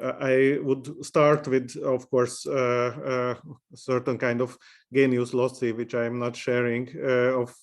I would start with, of course, a certain kind of genius loci, which I'm not sharing, of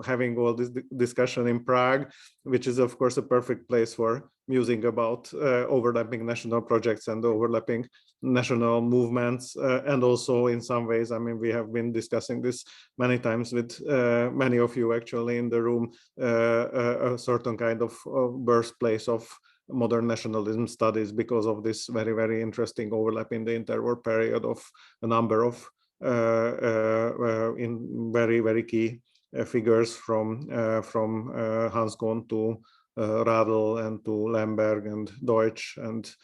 having all this discussion in Prague, which is, of course, a perfect place for musing about overlapping national projects and overlapping national movements. And also, in some ways, I mean, we have been discussing this many times with many of you actually in the room, a certain kind of birthplace of modern nationalism studies because of this very, very interesting overlap in the interwar period of a number of in very, very key figures from Hans Kohn to Radl and to Lemberg and Deutsch and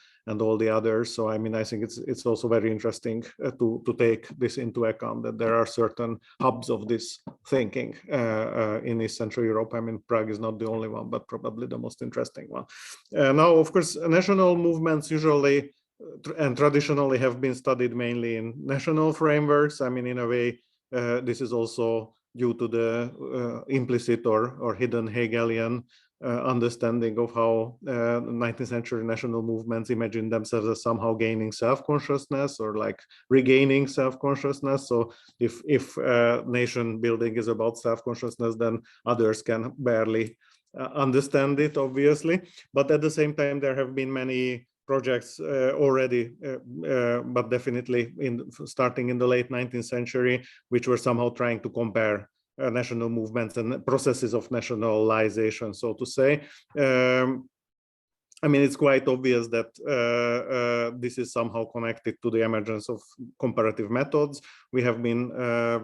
all the others. So I mean, I think it's also very interesting to take this into account, that there are certain hubs of this thinking in East Central Europe. I mean, Prague is not the only one, but probably the most interesting one. Now, of course, national movements usually and traditionally have been studied mainly in national frameworks. I mean, in a way, this is also due to the implicit or hidden Hegelian understanding of how 19th century national movements imagine themselves as somehow gaining self-consciousness or like regaining self-consciousness. So if nation building is about self-consciousness, then others can barely understand it, obviously. But at the same time, there have been many projects already, but definitely starting in the late 19th century, which were somehow trying to compare national movements and processes of nationalization, so to say. I mean, it's quite obvious that this is somehow connected to the emergence of comparative methods. We have been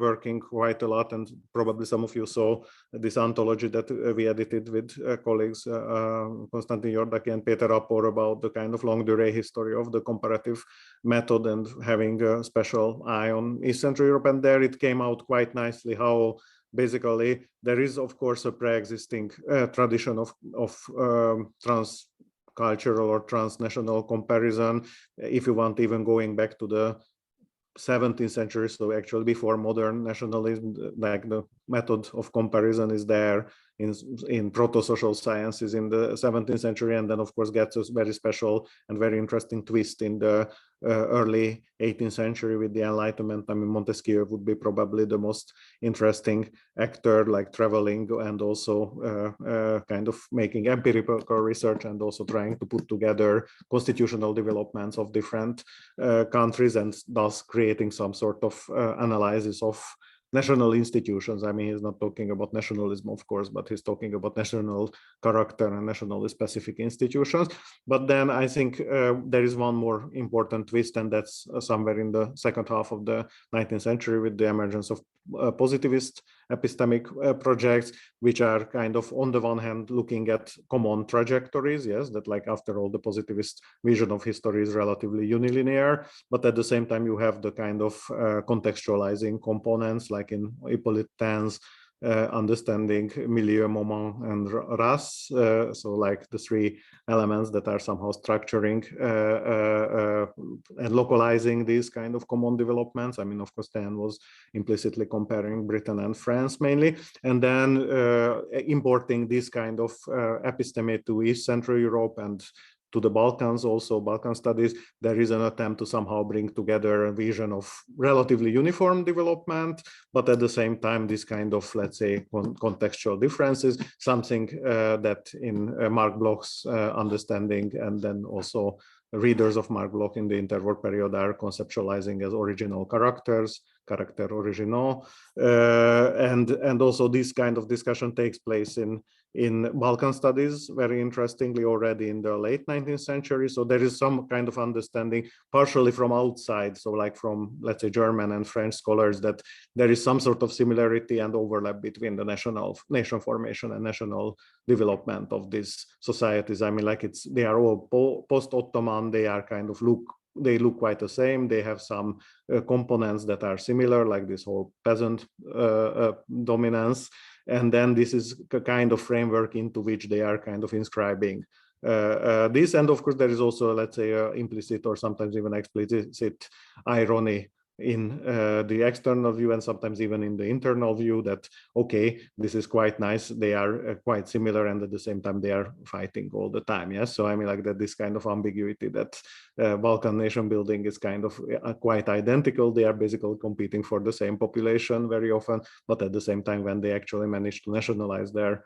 working quite a lot, and probably some of you saw this anthology that we edited with colleagues Konstantin Jordaki and Peter Apor about the kind of longue durée history of the comparative method and having a special eye on East Central Europe. And there it came out quite nicely how basically there is, of course, a pre-existing tradition of transcultural or transnational comparison, if you want, even going back to the 17th century, so actually before modern nationalism, like the method of comparison is there in proto-social sciences in the 17th century, and then of course gets a very special and very interesting twist in the early 18th century with the Enlightenment. I mean, Montesquieu would be probably the most interesting actor, like traveling and also kind of making empirical research and also trying to put together constitutional developments of different countries and thus creating some sort of analysis of national institutions. I mean, he's not talking about nationalism, of course, but he's talking about national character and nationally specific institutions. But then I think there is one more important twist, and that's somewhere in the second half of the 19th century with the emergence of positivist epistemic projects, which are kind of on the one hand looking at common trajectories, yes, that like after all the positivist vision of history is relatively unilinear, but at the same time you have the kind of contextualizing components like in Hippolyte Tain's understanding milieu, moment, and race, so like the three elements that are somehow structuring and localizing these kind of common developments. I mean, of course, Taine was implicitly comparing Britain and France mainly, and then importing this kind of episteme to East Central Europe and to the Balkans, also Balkan studies. There is an attempt to somehow bring together a vision of relatively uniform development, but at the same time, this kind of, let's say, contextual differences, something that in Marc Bloch's understanding, and then also readers of Marc Bloch in the interwar period are conceptualizing as original characters, caractère originaux, and also this kind of discussion takes place in Balkan studies, very interestingly, already in the late 19th century. So there is some kind of understanding, partially from outside, so like from, let's say, German and French scholars, that there is some sort of similarity and overlap between the nation formation and national development of these societies. I mean, like they are all post-Ottoman, they are kind of they look quite the same. They have some components that are similar, like this whole peasant dominance. And then this is a kind of framework into which they are kind of inscribing this. And of course, there is also, let's say, implicit or sometimes even explicit irony in the external view and sometimes even in the internal view that, okay, this is quite nice, they are quite similar, and at the same time they are fighting all the time. Yes, so I mean, like that, this kind of ambiguity that Balkan nation building is kind of quite identical. They are basically competing for the same population very often, but at the same time, when they actually manage to nationalize their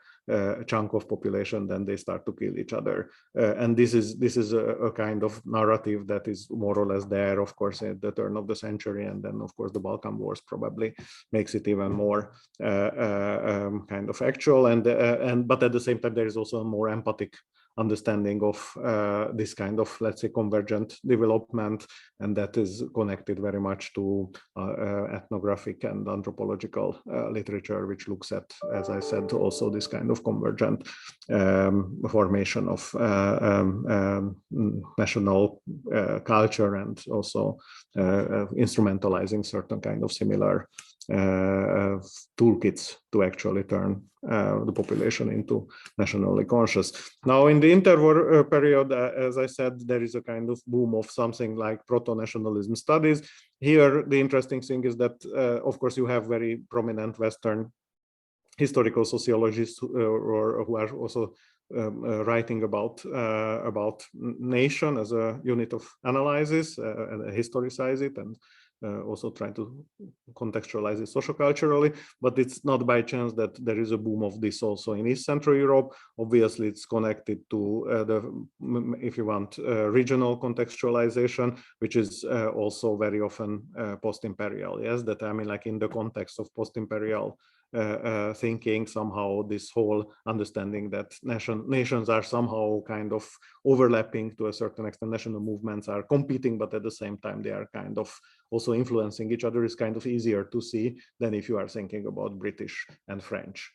chunk of population, then they start to kill each other. And this is a kind of narrative that is more or less there, of course, at the turn of the century, and then of course the Balkan Wars probably makes it even more kind of actual. And but at the same time, there is also a more empathic understanding of this kind of, let's say, convergent development, and that is connected very much to ethnographic and anthropological literature, which looks at, as I said, also this kind of convergent formation of national culture, and also instrumentalizing certain kind of similar toolkits to actually turn the population into nationally conscious. Now, in the interwar period, as I said, there is a kind of boom of something like proto-nationalism studies. Here, the interesting thing is that, of course, you have very prominent Western historical sociologists who are also writing about nation as a unit of analysis, and historicize it, and also try to contextualize it socioculturally. But it's not by chance that there is a boom of this also in East Central Europe. Obviously, it's connected to the, if you want, regional contextualization, which is also very often post-imperial. Yes, that I mean, like in the context of post-imperial thinking, somehow this whole understanding that nations are somehow kind of overlapping to a certain extent, national movements are competing, but at the same time they are kind of also influencing each other, is kind of easier to see than if you are thinking about British and French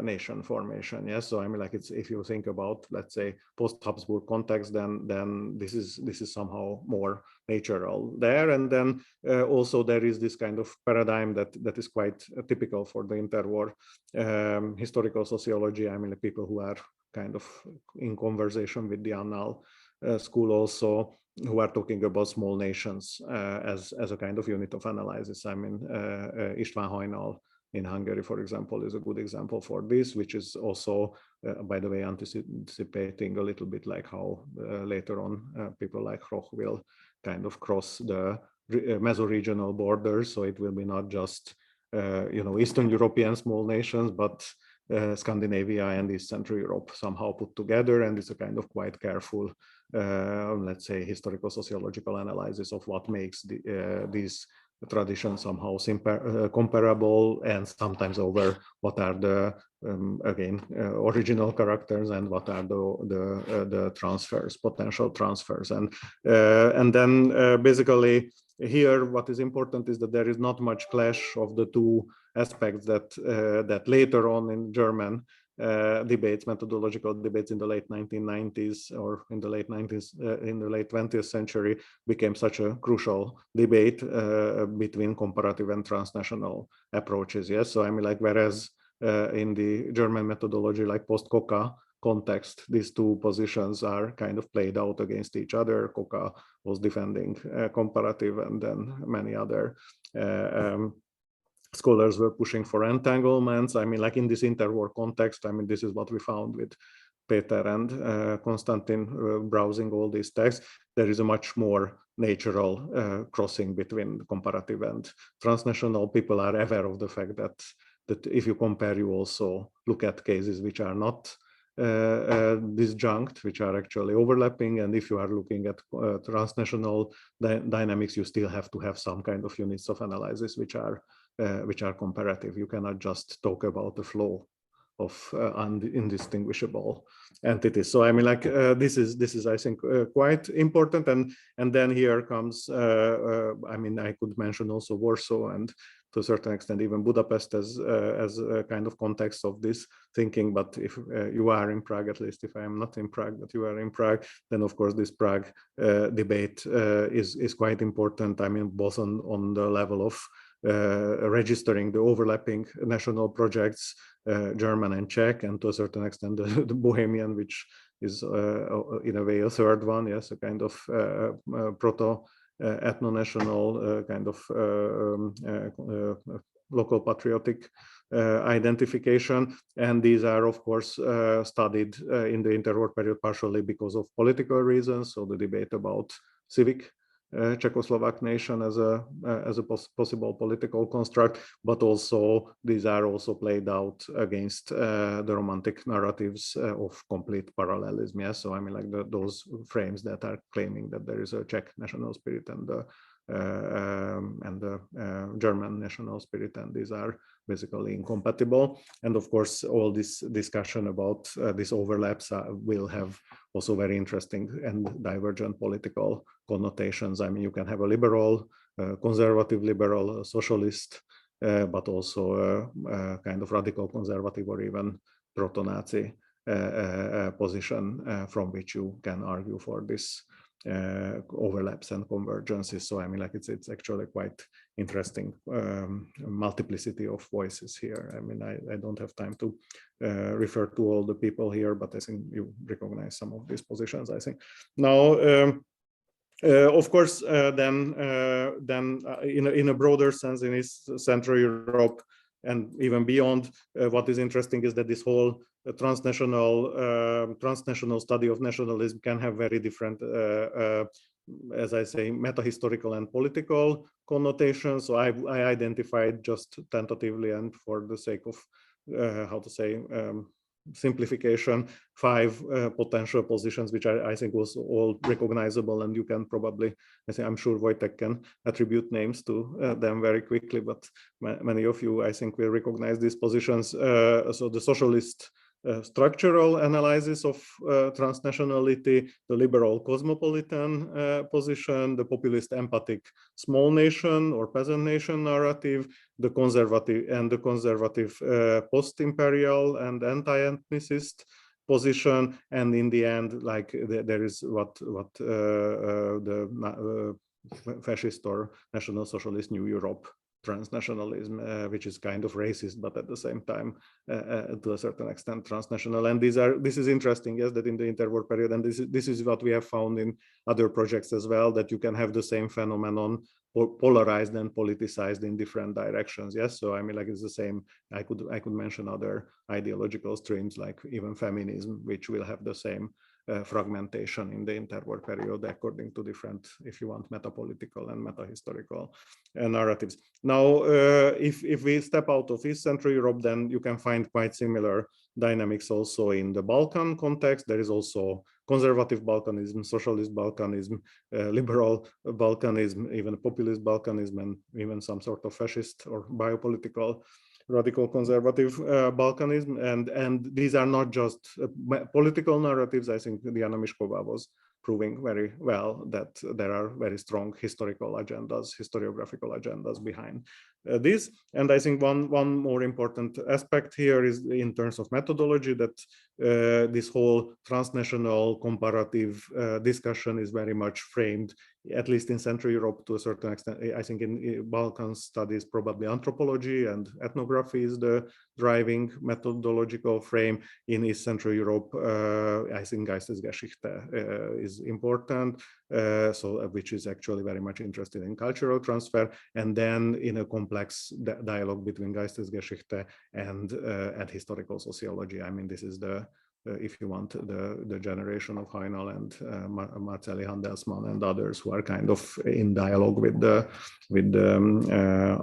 nation formation. Yes, so I mean, like, it's, if you think about, let's say, post-Habsburg context, then this is somehow more natural there. And then also there is this kind of paradigm that is quite typical for the interwar historical sociology. I mean, the people who are kind of in conversation with the Annal school also, who are talking about small nations as a kind of unit of analysis. I mean, István Hajnal in Hungary, for example, is a good example for this, which is also, by the way, anticipating a little bit like how later on people like Roch will kind of cross the meso-regional borders. So it will be not just Eastern European small nations, but Scandinavia and East Central Europe somehow put together. And it's a kind of quite careful, let's say, historical sociological analysis of what makes these traditions somehow comparable, and sometimes over what are the again original characters and what are the transfers, potential transfers. And then basically here what is important is that there is not much clash of the two aspects that later on in German debates, methodological debates in the late 1990s or in the late 90s, in the late 20th century, became such a crucial debate between comparative and transnational approaches. Yes, so I mean, like, whereas in the German methodology, like post-Koka context, these two positions are kind of played out against each other. Koka was defending comparative, and then many other scholars were pushing for entanglements. I mean, like in this interwar context, I mean, this is what we found with Peter and Konstantin browsing all these texts. There is a much more natural crossing between comparative and transnational. People are aware of the fact that if you compare, you also look at cases which are not disjunct, which are actually overlapping. And if you are looking at transnational dynamics, you still have to have some kind of units of analysis which are comparative. You cannot just talk about the flow of indistinguishable entities. So I mean, like, this is I think quite important. And then here comes I mean, I could mention also Warsaw, and to a certain extent even Budapest as a kind of context of this thinking. But if you are in Prague, at least if I am not in Prague, but you are in Prague, then of course this Prague debate is quite important. I mean, both on the level of registering the overlapping national projects, German and Czech, and to a certain extent the Bohemian, which is in a way a third one. Yes, a kind of proto ethno-national kind of local patriotic identification, and these are of course studied in the interwar period partially because of political reasons. So the debate about civic Czechoslovak nation as a possible political construct, but also these are also played out against the romantic narratives of complete parallelism. Yes, so I mean, like those frames that are claiming that there is a Czech national spirit and the German national spirit, and these are basically incompatible. And of course, all this discussion about these overlaps will have also very interesting and divergent political connotations. I mean, you can have a liberal, conservative liberal, a socialist, but also a kind of radical conservative or even proto-Nazi position from which you can argue for this overlaps and convergences. So I mean, like it's actually quite interesting multiplicity of voices here. I mean, I don't have time to refer to all the people here, but I think you recognize some of these positions, I think. Now, of course, then in a broader sense, in East Central Europe and even beyond, what is interesting is that this whole transnational study of nationalism can have very different, as I say, meta-historical and political connotations. So I identified just tentatively and for the sake of, how to say, simplification, 5 potential positions, which I think was all recognizable, and you can probably, I'm sure Vojtěch can attribute names to them very quickly, but many of you, I think, will recognize these positions. So the socialist structural analysis of transnationality, the liberal cosmopolitan position, the populist empathic small nation or peasant nation narrative, the conservative post-imperial and anti-ethnicist position, and in the end, like there is what the fascist or National Socialist New Europe transnationalism, which is kind of racist, but at the same time, to a certain extent, transnational. And this is interesting, yes, that in the interwar period, and this is what we have found in other projects as well, that you can have the same phenomenon polarized and politicized in different directions. Yes, so I mean, like it's the same. I could mention other ideological streams, like even feminism, which will have the same fragmentation in the interwar period according to different, if you want, metapolitical and meta-historical narratives. Now, if we step out of East Central Europe, then you can find quite similar dynamics also in the Balkan context. There is also conservative Balkanism, socialist Balkanism, liberal Balkanism, even populist Balkanism, and even some sort of fascist or biopolitical radical conservative Balkanism, and these are not just political narratives. I think Diana Mišková was proving very well that there are very strong historical agendas, historiographical agendas behind this. And I think one more important aspect here is in terms of methodology, that this whole transnational comparative discussion is very much framed, at least in Central Europe to a certain extent. I think in Balkan studies, probably anthropology and ethnography is the driving methodological frame. In East Central Europe, I think Geistesgeschichte is important, so which is actually very much interested in cultural transfer, and then in a complex dialogue between Geistesgeschichte and historical sociology. I mean, this is the if you want, the generation of Heinel and Marceli Handelsman and others who are kind of in dialogue with the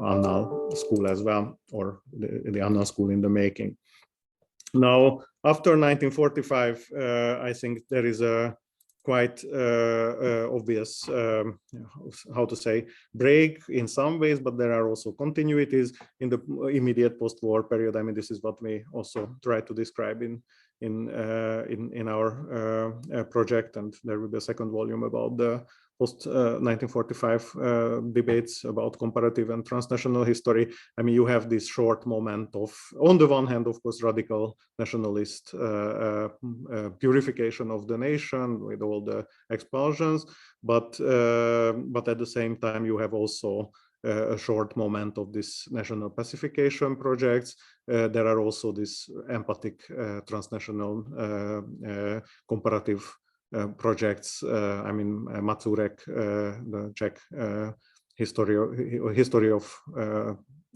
Annal school as well, or the Annal school in the making. Now, after 1945, I think there is a quite obvious, how to say, break in some ways, but there are also continuities in the immediate post-war period. I mean, this is what we also try to describe in our project, and there will be a second volume about the post-1945 debates about comparative and transnational history. I mean, you have this short moment of, on the one hand, of course, radical nationalist purification of the nation with all the expulsions, but at the same time, you have also a short moment of this national pacification projects. There are also this empathic transnational comparative projects. I mean, Mazurek, the Czech history of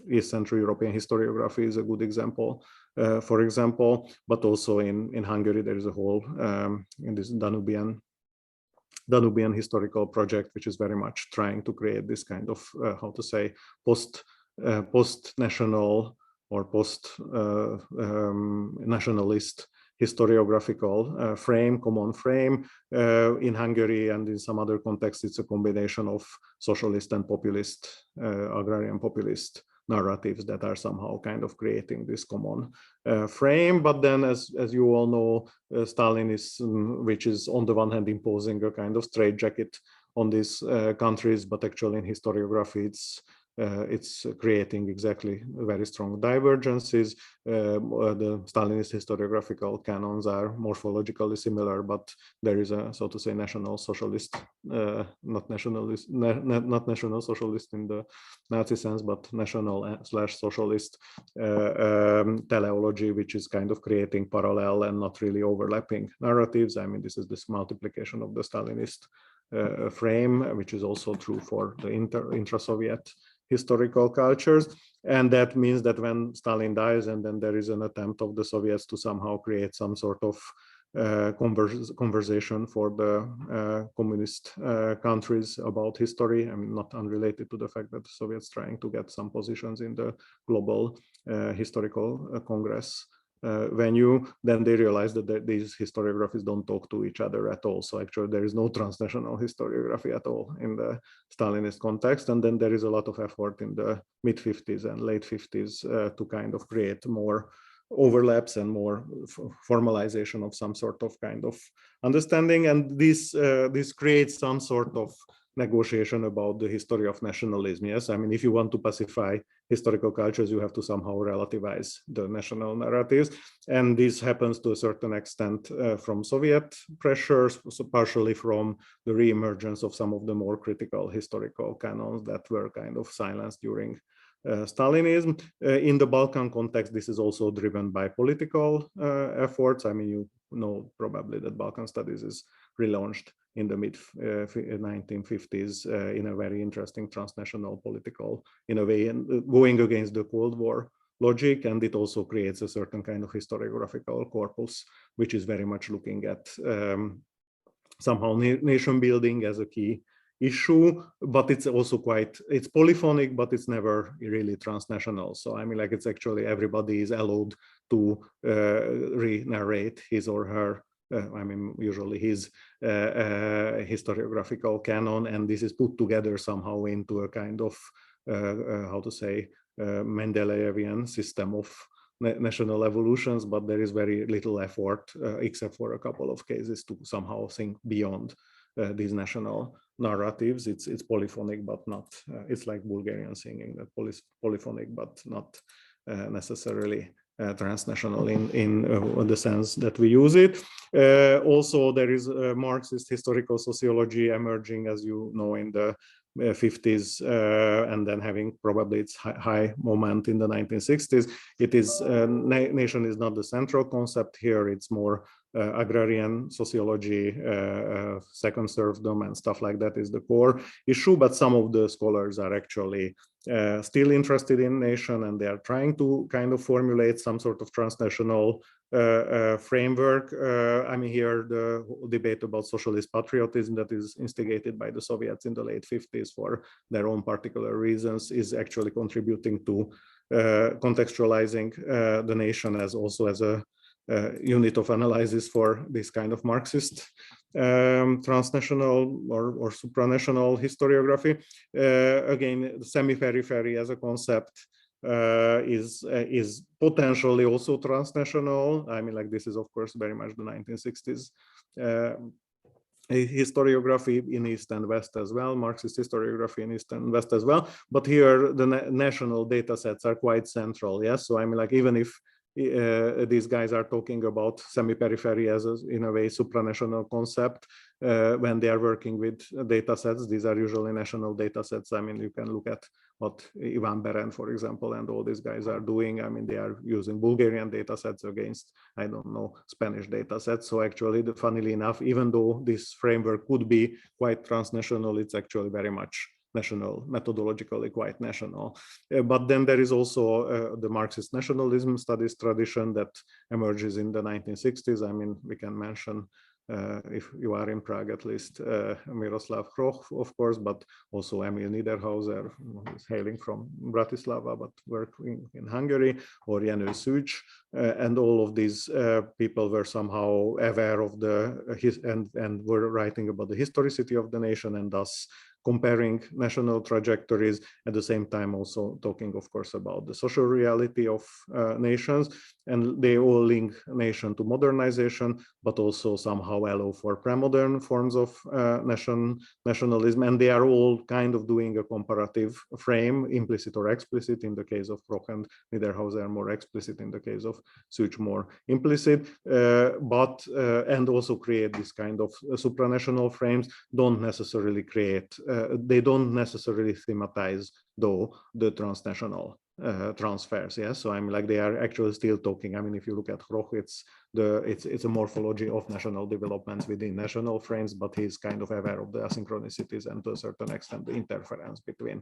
East Central European historiography is a good example, for example, but also in Hungary, there is a whole in this Danubian historical project, which is very much trying to create this kind of, how to say, post-national or post-nationalist historiographical frame, common frame. In Hungary and in some other contexts, it's a combination of socialist and populist, agrarian populist narratives that are somehow kind of creating this common frame. But then, as you all know, Stalinism, which is on the one hand imposing a kind of straitjacket on these countries, but actually in historiography, it's creating exactly very strong divergences. The Stalinist historiographical canons are morphologically similar, but there is a, so to say, national socialist, not national socialist in the Nazi sense, but national/socialist teleology, which is kind of creating parallel and not really overlapping narratives. I mean, this is this multiplication of the Stalinist frame, which is also true for the intra-Soviet historical cultures. And that means that when Stalin dies, and then there is an attempt of the Soviets to somehow create some sort of conversation for the communist countries about history. I mean, not unrelated to the fact that the Soviets trying to get some positions in the global historical congress venue, then they realized that these historiographies don't talk to each other at all. So actually there is no transnational historiography at all in the Stalinist context. And then there is a lot of effort in the mid-50s and late 50s to kind of create more overlaps and more formalization of some sort of kind of understanding. And this creates some sort of negotiation about the history of nationalism. Yes, I mean, if you want to pacify historical cultures, you have to somehow relativize the national narratives. And this happens to a certain extent from Soviet pressures, so partially from the re-emergence of some of the more critical historical canons that were kind of silenced during Stalinism. In the Balkan context, this is also driven by political efforts. I mean, you know probably that Balkan Studies is relaunched in the mid-1950s in a very interesting transnational political, in a way, and going against the Cold War logic. And it also creates a certain kind of historiographical corpus, which is very much looking at somehow nation building as a key issue, but it's also it's polyphonic, but it's never really transnational. So I mean, like, it's actually everybody is allowed to re-narrate his or her, I mean, usually his historiographical canon, and this is put together somehow into a kind of, how to say, Mendeleevian system of national evolutions, but there is very little effort, except for a couple of cases, to somehow think beyond these national narratives. It's polyphonic, but not, it's like Bulgarian singing, that polyphonic, but not necessarily transnational in the sense that we use it. Also, there is Marxist historical sociology emerging, as you know, in the 50s, and then having probably its high moment in the 1960s. It is, nation is not the central concept here. It's more agrarian sociology, second serfdom and stuff like that is the core issue. But some of the scholars are actually still interested in nation, and they are trying to kind of formulate some sort of transnational framework. I mean, here the debate about socialist patriotism that is instigated by the Soviets in the late 50s for their own particular reasons is actually contributing to contextualizing the nation as also as a unit of analysis for this kind of Marxist transnational or supranational historiography. Again, semi-periphery as a concept is potentially also transnational. I mean, like, this is of course very much the 1960s historiography in East and West as well, Marxist historiography in East and West as well. But here the national data sets are quite central. Yes, so I mean, like, even if these guys are talking about semi-periphery as in a way supranational concept, when they are working with data sets, these are usually national data sets. I mean, you can look at what Ivan Berend, for example, and all these guys are doing. I mean, they are using Bulgarian data sets against, I don't know, Spanish data sets. So actually, funnily enough, even though this framework could be quite transnational, it's actually very much national, methodologically quite national. But then there is also the Marxist nationalism studies tradition that emerges in the 1960s. I mean, we can mention, if you are in Prague, at least Miroslav Hroch, of course, but also Emil Niederhauser, who is hailing from Bratislava, but working in Hungary, or Jenő Szűcs, and all of these people were somehow aware of and were writing about the historicity of the nation, and thus comparing national trajectories, at the same time also talking, of course, about the social reality of nations. And they all link nation to modernization, but also somehow allow for pre-modern forms of nationalism. And they are all kind of doing a comparative frame, implicit or explicit, in the case of Hroch and Niederhauser, more explicit, in the case of Szűcs, more implicit, and also create this kind of supranational frames, don't necessarily create they don't necessarily thematize, though, the transnational transfers. Yes, so I'm like, they are actually still talking. I mean, if you look at Hroch, it's a morphology of national developments within national frames, but he's kind of aware of the asynchronicities and to a certain extent the interference between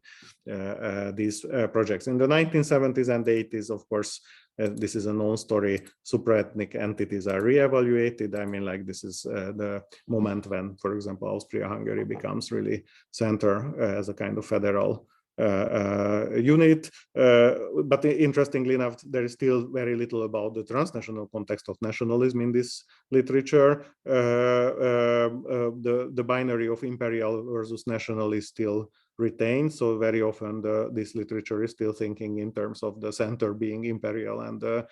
these projects. In the 1970s and 80s, of course, this is a known story, supraethnic entities are re-evaluated. I mean, like, this is the moment when, for example, Austria-Hungary becomes really center as a kind of federal unit. But interestingly enough, there is still very little about the transnational context of nationalism in this literature. The binary of imperial versus national is still retained. So very often this literature is still thinking in terms of the center being imperial and the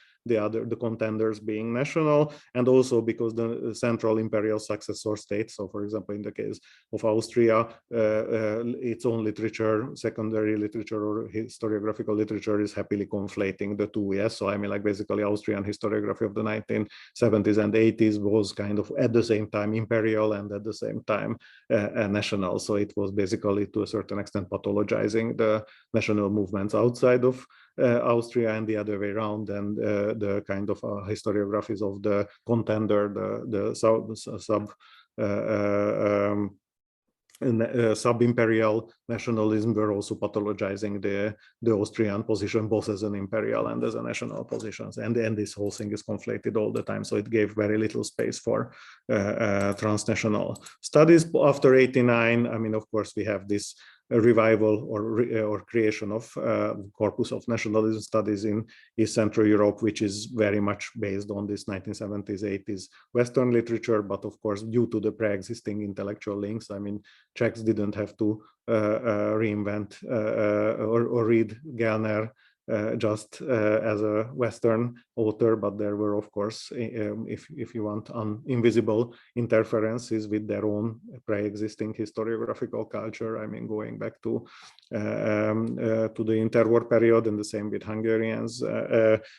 contenders being national, and also because the central imperial successor state. So, for example, in the case of Austria, its own literature, secondary literature or historiographical literature, is happily conflating the two. Yes, so I mean, like, basically Austrian historiography of the 1970s and 80s was kind of at the same time imperial and at the same time national. So it was basically, to a certain extent, pathologizing the national movements outside of Austria, and the other way around, and the kind of historiographies of the contender, the sub-imperial nationalism were also pathologizing the Austrian position, both as an imperial and as a national positions, and this whole thing is conflated all the time. So it gave very little space for transnational studies. After '89, I mean, of course, we have this revival or creation of corpus of nationalism studies in East Central Europe, which is very much based on this 1970s, 80s Western literature. But of course, due to the pre-existing intellectual links, I mean, Czechs didn't have to reinvent or read Gellner just as a Western author, but there were, of course, if you want, invisible interferences with their own pre-existing historiographical culture. I mean, going back to the interwar period, and the same with Hungarians.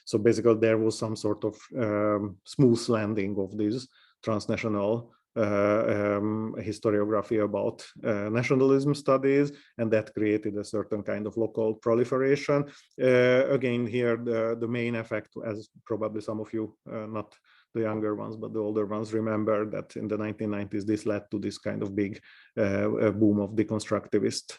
So basically, there was some sort of smooth landing of these transnational historiography about nationalism studies, and that created a certain kind of local proliferation. Again, here the main effect, as probably some of you, not the younger ones, but the older ones, remember that in the 1990s, this led to this kind of big boom of deconstructivist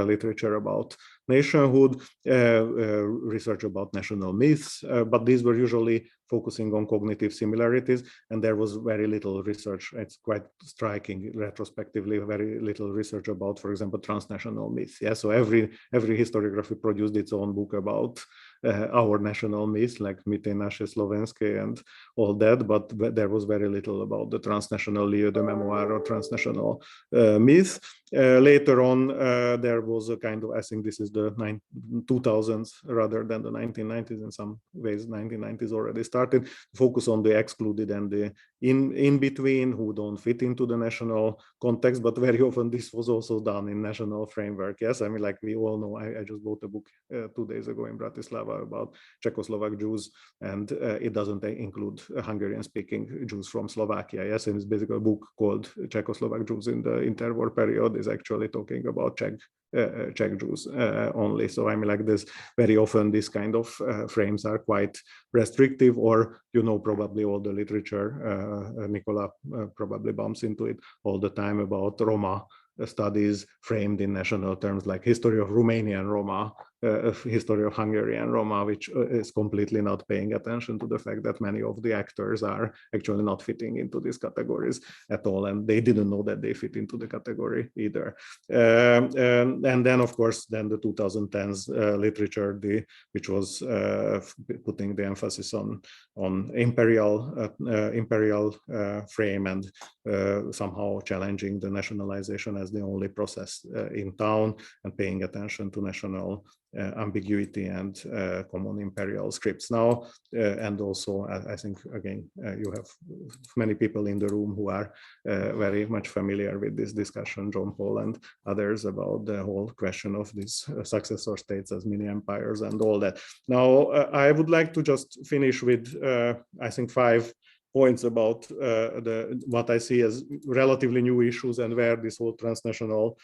literature about nationhood, research about national myths, but these were usually focusing on cognitive similarities, and there was very little research. It's quite striking retrospectively, very little research about, for example, transnational myths. Yeah, so every historiography produced its own book about our national myths, like Myty naše slovenské and all that, but there was very little about the transnational lieu de mémoire or transnational myths. Later on, there was a kind of, I think this is the 2000s rather than the 1990s. In some ways, 1990s already started, focus on the excluded and the in between, who don't fit into the national context, but very often this was also done in national framework. Yes, I mean, like we all know, I just bought a book 2 days ago in Bratislava Nikola about Czechoslovak Jews, and it doesn't include Hungarian-speaking Jews from Slovakia. Yes, and it's basically a book called Czechoslovak Jews in the interwar period is actually talking about Czech Jews only. So I mean, like this, very often these kind of frames are quite restrictive, or probably all the literature, Nikola probably bumps into it all the time about Roma studies framed in national terms, like history of Romanian Roma, history of Hungarian Roma, which is completely not paying attention to the fact that many of the actors are actually not fitting into these categories at all, and they didn't know that they fit into the category either. And then, of course, then the 2010s literature, which was putting the emphasis on imperial frame and somehow challenging the nationalization as the only process in town, and paying attention to national ambiguity and common imperial scripts now. And also, I think, again, you have many people in the room who are very much familiar with this discussion, John Paul and others, about the whole question of these successor states as mini empires and all that. Now, I would like to just finish with, I think, 5 points about what I see as relatively new issues, and where this whole transnational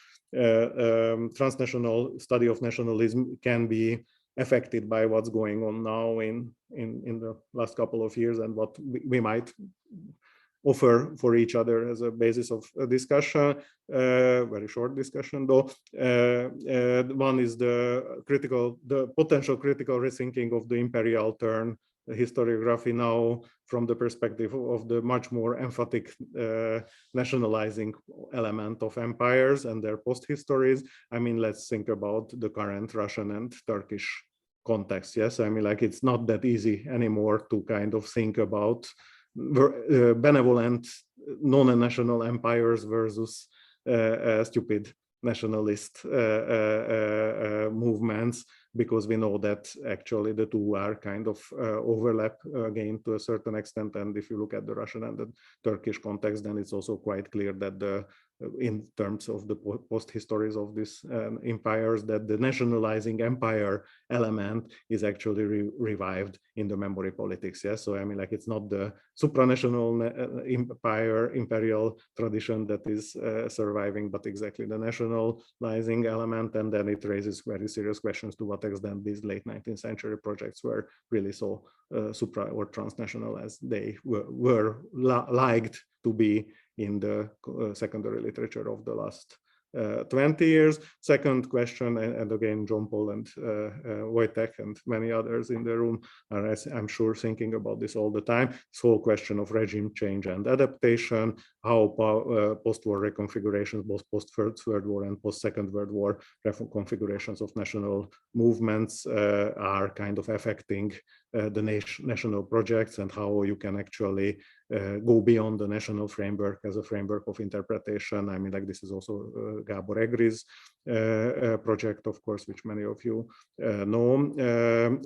study of nationalism can be affected by what's going on now in the last couple of years, and what we might offer for each other as a basis of a discussion, very short discussion though. One is the potential critical rethinking of the imperial turn historiography now from the perspective of the much more emphatic nationalizing element of empires and their post-histories. I mean, let's think about the current Russian and Turkish context. Yes, I mean, like, it's not that easy anymore to kind of think about benevolent non-national empires versus stupid nationalist movements, because we know that actually the two are kind of overlap again to a certain extent. And if you look at the Russian and the Turkish context, then it's also quite clear that in terms of the post-histories of these empires, that the nationalizing empire element is actually revived in the memory politics. Yes, so I mean, like, it's not the supranational imperial tradition that is surviving, but exactly the nationalizing element. And then it raises very serious questions to what extent these late 19th century projects were really so supra or transnational as they were liked to be in the secondary literature of the last 20 years. Second question, and again, John Paul and Wojtek and many others in the room are, I'm sure, thinking about this all the time. This whole question of regime change and adaptation, how post-war reconfigurations, both post-First World War and post-Second World War configurations of national movements are kind of affecting the national projects, and how you can actually go beyond the national framework as a framework of interpretation. I mean, like, this is also Gábor Egri's project, of course, which many of you know.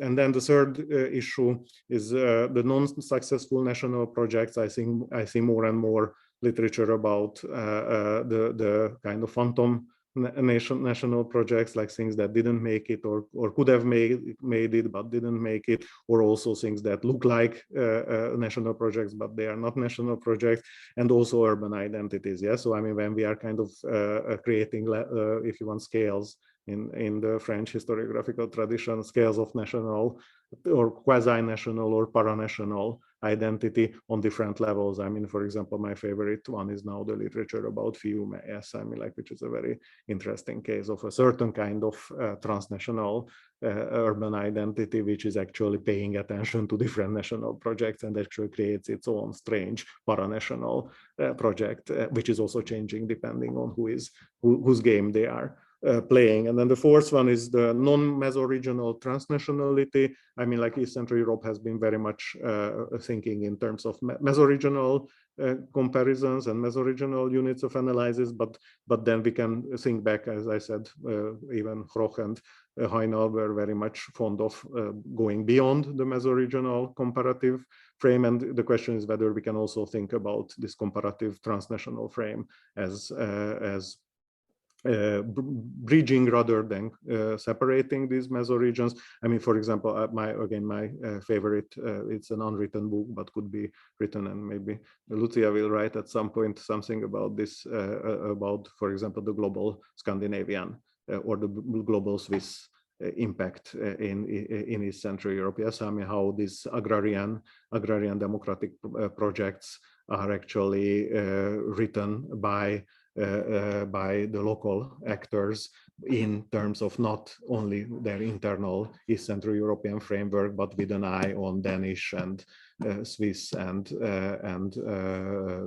And then the third issue is the non-successful national projects. I see more and more literature about the kind of phantom national projects, like things that didn't make it or could have made it but didn't make it, or also things that look like national projects but they are not national projects, and also urban identities. Yeah, so I mean, when we are kind of creating, if you want, scales in the French historiographical tradition, scales of national or quasi-national or paranational identity on different levels. I mean, for example, my favorite one is now the literature about Fiume. Yes, I mean, like, which is a very interesting case of a certain kind of transnational urban identity, which is actually paying attention to different national projects and actually creates its own strange paranational project, which is also changing depending on whose game they are playing. And then the fourth one is the non-meso-regional transnationality. I mean, like, East Central Europe has been very much thinking in terms of meso-regional comparisons and meso-regional units of analysis, but then we can think back, as I said, even Hroch and Heinal were very much fond of going beyond the meso-regional comparative frame. And the question is whether we can also think about this comparative transnational frame as bridging rather than separating these mesoregions. I mean, for example, my favorite, it's an unwritten book, but could be written, and maybe Lucia will write at some point something about this, about, for example, the global Scandinavian or the global Swiss impact in East Central Europe. Yes, I mean, how these agrarian democratic projects are actually written by the local actors in terms of not only their internal East Central European framework, but with an eye on Danish and Swiss and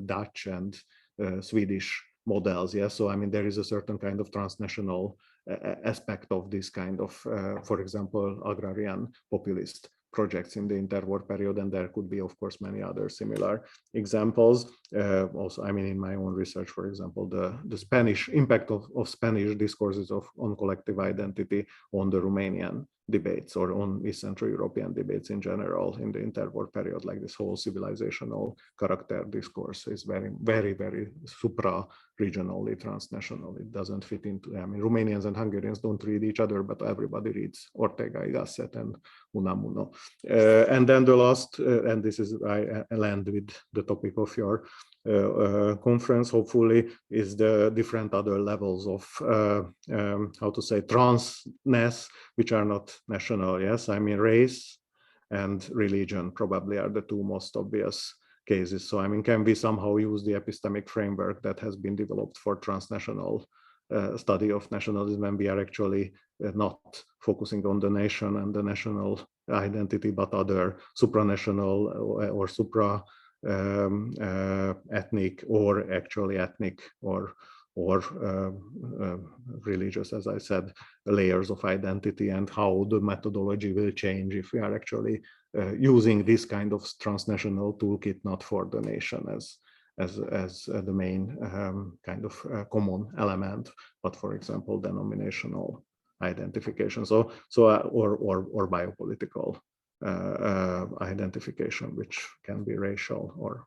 Dutch and Swedish models. Yeah, so I mean, there is a certain kind of transnational aspect of this kind of, for example, agrarian populist projects in the interwar period, and there could be, of course, many other similar examples. Also, I mean, in my own research, for example, the Spanish impact of Spanish discourses on collective identity on the Romanian debates or on East Central European debates in general in the interwar period, like this whole civilizational character discourse is very, very, very supra-regionally transnational. It doesn't fit into, I mean, Romanians and Hungarians don't read each other, but everybody reads Ortega y Gasset and Unamuno. And then the last, and this is, I land with the topic of your conference, hopefully, is the different other levels of, how to say, transness, which are not national. Yes, I mean, race and religion probably are the two most obvious cases. So, I mean, can we somehow use the epistemic framework that has been developed for transnational study of nationalism, and we are actually not focusing on the nation and the national identity, but other supranational or supra ethnic or actually ethnic or religious, as I said, layers of identity, and how the methodology will change if we are actually using this kind of transnational toolkit, not for the nation as the main kind of common element, but, for example, denominational identification. So or biopolitical identification, which can be racial or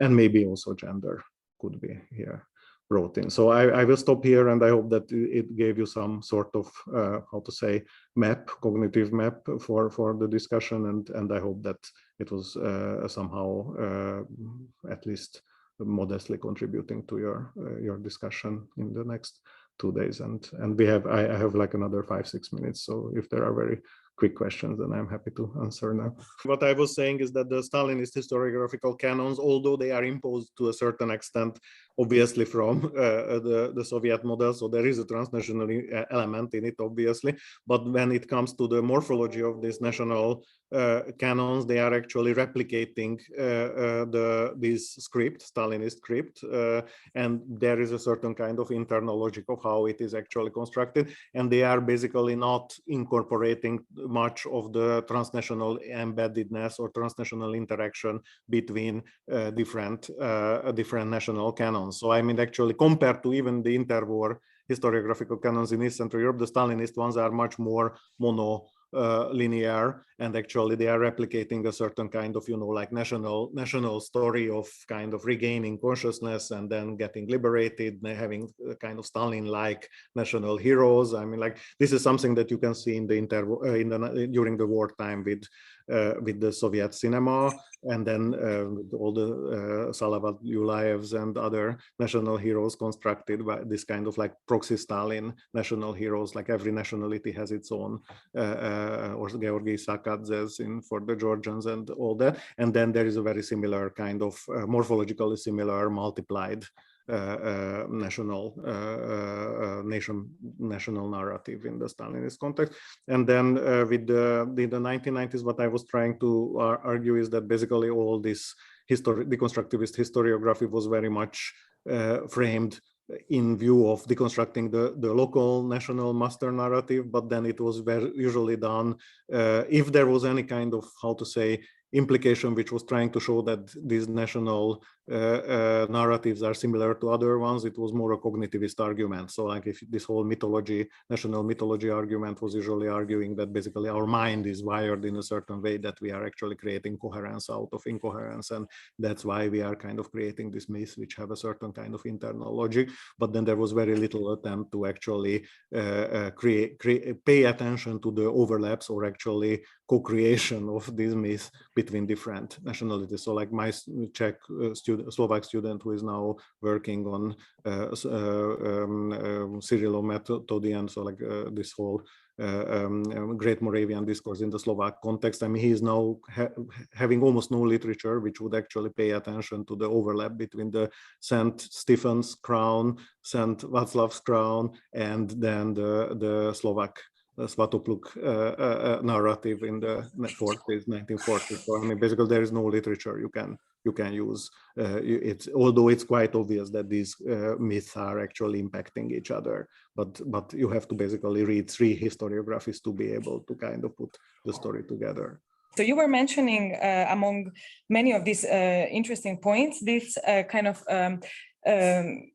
and maybe also gender could be here brought in. So I will stop here, and I hope that it gave you some sort of how to say cognitive map for the discussion, and I hope that it was somehow at least modestly contributing to your discussion in the next 2 days. And I have like another 5-6 minutes, so if there are very quick questions, then I'm happy to answer now. What I was saying is that the Stalinist historiographical canons, although they are imposed to a certain extent, obviously from the Soviet model, so there is a transnational element in it, obviously, but when it comes to the morphology of these national canons, they are actually replicating this script, Stalinist script, and there is a certain kind of internal logic of how it is actually constructed, and they are basically not incorporating much of the transnational embeddedness or transnational interaction between different national canons. So I mean, actually, compared to even the interwar historiographical canons in East Central Europe, the Stalinist ones are much more linear, and actually they are replicating a certain kind of, like national story of kind of regaining consciousness and then getting liberated, having a kind of Stalin-like national heroes. I mean, like, this is something that you can see in the during the wartime with the Soviet cinema, and then all the Salavat Yulayevs and other national heroes constructed by this kind of like proxy Stalin national heroes, like every nationality has its own, or Georgi Sakadzes for the Georgians and all that. And then there is a very similar kind of morphologically similar multiplied national narrative in the Stalinist context. And then with the 1990s, what I was trying to argue is that basically all this deconstructivist historiography was very much framed in view of deconstructing the local national master narrative, but then it was usually done if there was any kind of, how to say, implication which was trying to show that these national narratives are similar to other ones, it was more a cognitivist argument. So like if this whole mythology, national mythology argument was usually arguing that basically our mind is wired in a certain way that we are actually creating coherence out of incoherence, and that's why we are kind of creating these myths which have a certain kind of internal logic. But then there was very little attempt to actually pay attention to the overlaps or actually co-creation of these myths between different nationalities. So like my Czech Slovak student who is now working on Cyrillo-Methodian, so like this whole Great Moravian discourse in the Slovak context. I mean, he is now having almost no literature which would actually pay attention to the overlap between the St. Stephen's crown, St. Václav's crown, and then the Slovak Svatopluk narrative in the 1940s. So I mean, basically there is no literature you can use. Although it's quite obvious that these myths are actually impacting each other, but you have to basically read 3 historiographies to be able to kind of put the story together. So you were mentioning among many of these interesting points, this kind of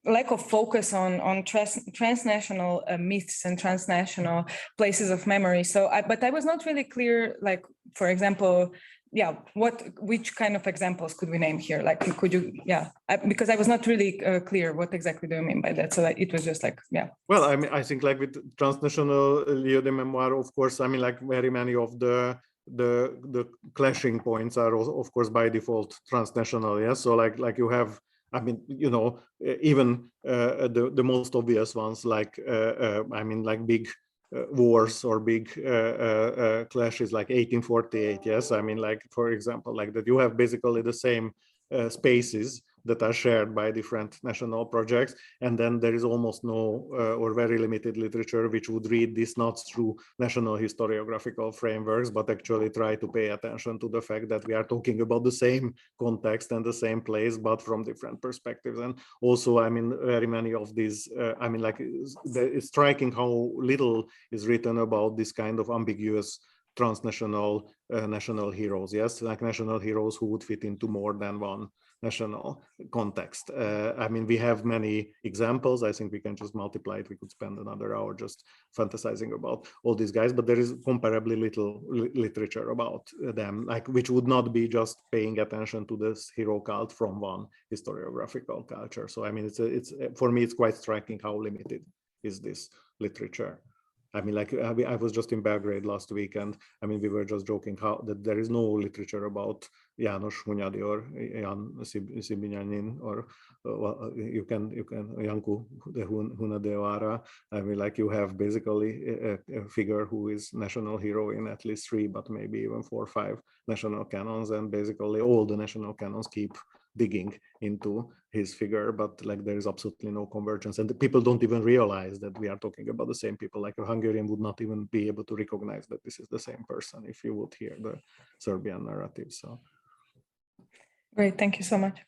lack of focus on transnational myths and transnational places of memory. So, but I was not really clear, like, for example, yeah, which kind of examples could we name here? Like, could you, yeah, because I was not really clear what exactly do you mean by that? So that it was just like, yeah. Well, I mean, I think like with transnational lieu de mémoire, of course, I mean, like very many of the clashing points are of course by default transnational. Yes, so like you have, I mean, you know, even the most obvious ones, like I mean, like big wars or big clashes like 1848. Yes, I mean, like for example, like that you have basically the same spaces that are shared by different national projects, and then there is almost no or very limited literature which would read this not through national historiographical frameworks, but actually try to pay attention to the fact that we are talking about the same context and the same place, but from different perspectives. And also, I mean, very many of these, I mean, like it's striking how little is written about this kind of ambiguous transnational national heroes. Yes, like national heroes who would fit into more than one national context. I mean, we have many examples. I think we can just multiply it. We could spend another hour just fantasizing about all these guys, but there is comparably little literature about them, like which would not be just paying attention to this hero cult from one historiographical culture. So I mean, it's for me, it's quite striking how limited is this literature. I mean, like I was just in Belgrade last week, and I mean, we were just joking how that there is no literature about János Hunyadi or Jan Szibinyanin, or you can Janku Hunyadévara. I mean, like you have basically a figure who is national hero in at least 3, but maybe even 4 or 5 national canons, and basically all the national canons keep digging into his figure, but like there is absolutely no convergence, and the people don't even realize that we are talking about the same people. Like a Hungarian would not even be able to recognize that this is the same person if you would hear the Serbian narrative. So great, thank you so much.